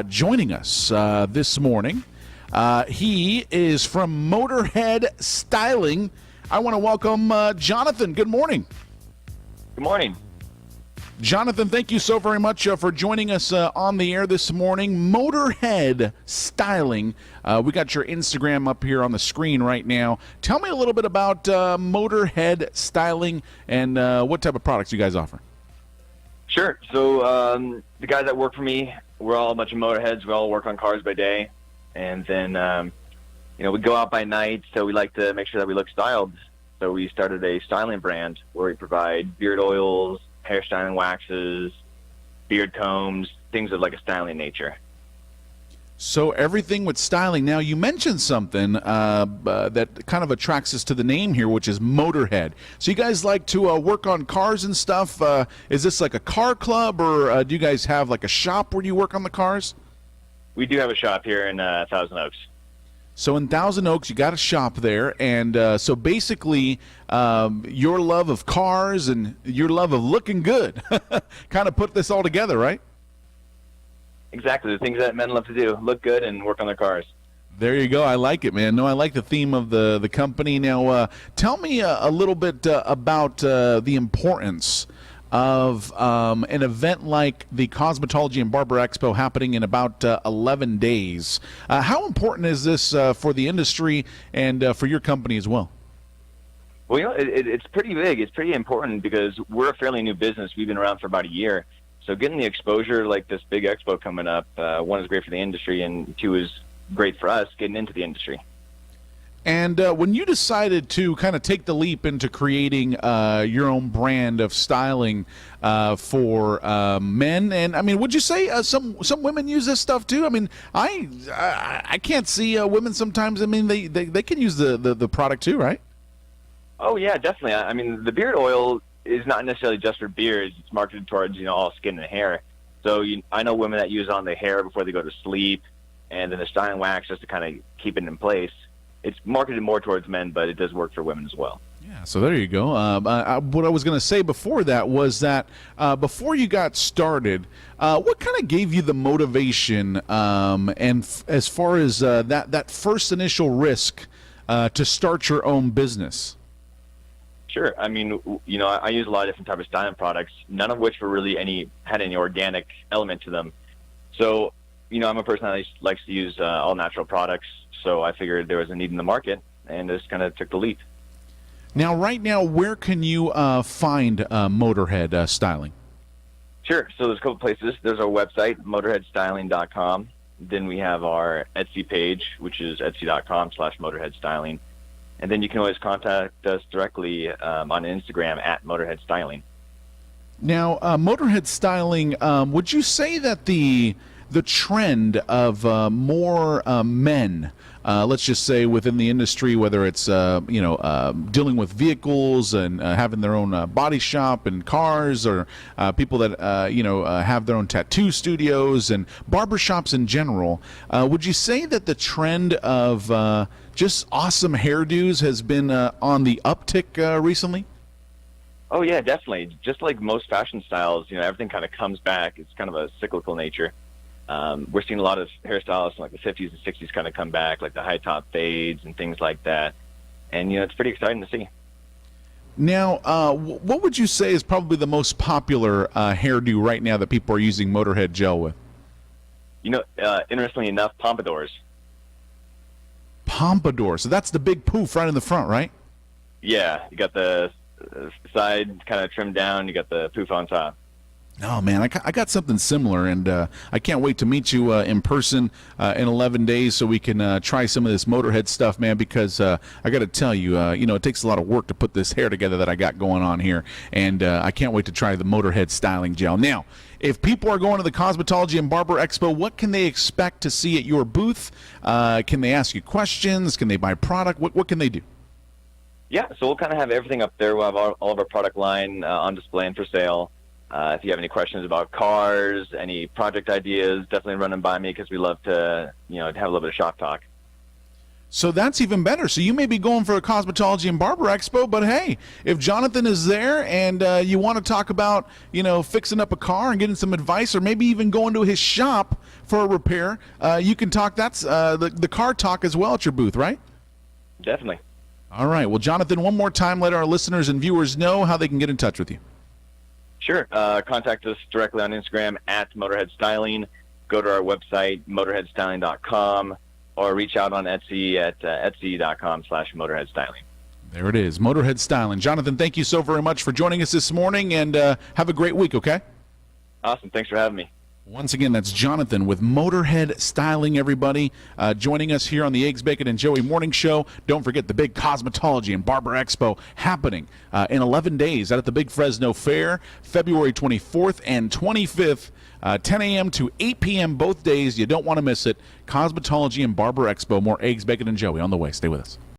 joining us this morning. He is from Motorhead Styling. I want to welcome Jonathan. Good morning. Good morning. Jonathan, thank you so very much for joining us on the air this morning. Motorhead Styling. We got your Instagram up here on the screen right now. Tell me a little bit about Motorhead Styling and what type of products you guys offer. Sure. So the guys that work for me, we're all a bunch of motorheads. We all work on cars by day. And then, we go out by night, so we like to make sure that we look styled. So we started a styling brand where we provide beard oils, hair styling waxes, beard combs, things of like a styling nature. So everything with styling. Now, you mentioned something that kind of attracts us to the name here, which is Motorhead. So you guys like to work on cars and stuff. Is this like a car club, or do you guys have like a shop where you work on the cars? We do have a shop here in Thousand Oaks. So in Thousand Oaks, you got a shop there, and so basically your love of cars and your love of looking good kind of put this all together, right? Exactly. The things that men love to do, look good and work on their cars. There you go. I like it, man. No, I like the theme of the company. Now, tell me a little bit about the importance of an event like the Cosmetology and Barber Expo happening in about 11 days. How important is this for the industry and for your company as well? Well, it's pretty big. It's pretty important because we're a fairly new business. We've been around for about a year. So getting the exposure like this big expo coming up, one, is great for the industry, and two, is great for us getting into the industry. And when you decided to kind of take the leap into creating your own brand of styling for men, and I mean, would you say some women use this stuff too? I mean, I can't see women sometimes. I mean, they can use the product too, right? Oh yeah, definitely. I mean, the beard oil is not necessarily just for beards. It's marketed towards all skin and hair. So I know women that use it on their hair before they go to sleep, and then the styling wax just to kind of keep it in place. It's marketed more towards men, but it does work for women as well. Yeah, so there you go. What I was going to say before that was that before you got started, what kind of gave you the motivation as far as that first initial risk to start your own business? Sure. I mean, I use a lot of different types of styling products, none of which were really had any organic element to them. So, I'm a person that likes to use all natural products. So I figured there was a need in the market, and just kind of took the leap. Now, right now, where can you find Motorhead Styling? Sure. So there's a couple places. There's our website, motorheadstyling.com. Then we have our Etsy page, which is etsy.com/motorheadstyling. And then you can always contact us directly on Instagram at motorheadstyling. Now, Motorhead Styling, would you say that the trend of more men, let's just say within the industry, whether it's dealing with vehicles and having their own body shop and cars, or people that have their own tattoo studios and barbershops in general, would you say that the trend of just awesome hairdos has been on the uptick recently? Oh yeah, definitely. Just like most fashion styles, everything kind of comes back. It's kind of a cyclical nature. We're seeing a lot of hairstylists in like the 50s and 60s kind of come back, like the high top fades and things like that. And, it's pretty exciting to see. Now, what would you say is probably the most popular hairdo right now that people are using Motorhead gel with? Interestingly enough, pompadours. Pompadour. So that's the big poof right in the front, right? Yeah. You got the side kind of trimmed down. You got the poof on top. Oh, man, I got something similar, and I can't wait to meet you in person in 11 days so we can try some of this Motorhead stuff, man, because I got to tell you, it takes a lot of work to put this hair together that I got going on here, and I can't wait to try the Motorhead styling gel. Now, if people are going to the Cosmetology and Barber Expo, what can they expect to see at your booth? Can they ask you questions? Can they buy product? What can they do? Yeah, so we'll kind of have everything up there. We'll have all of our product line on display and for sale. If you have any questions about cars, any project ideas, definitely run them by me because we love to, have a little bit of shop talk. So that's even better. So you may be going for a cosmetology and barber expo, but hey, if Jonathan is there and you want to talk about, fixing up a car and getting some advice, or maybe even going to his shop for a repair, you can talk. That's the car talk as well at your booth, right? Definitely. All right. Well, Jonathan, one more time, let our listeners and viewers know how they can get in touch with you. Sure. Contact us directly on Instagram at Motorhead Styling. Go to our website, motorheadstyling.com. or reach out on Etsy at etsy.com/motorheadstyling. There it is, Motorhead Styling. Jonathan, thank you so very much for joining us this morning, and have a great week, okay? Awesome. Thanks for having me. Once again, that's Jonathan with Motorhead Styling, everybody, joining us here on the Eggs, Bacon, and Joey Morning Show. Don't forget the big Cosmetology and Barber Expo happening in 11 days out at the Big Fresno Fair, February 24th and 25th. 10 a.m. to 8 p.m. both days. You don't want to miss it. Cosmetology and Barber Expo. More Eggs, Bacon, and Joey on the way. Stay with us.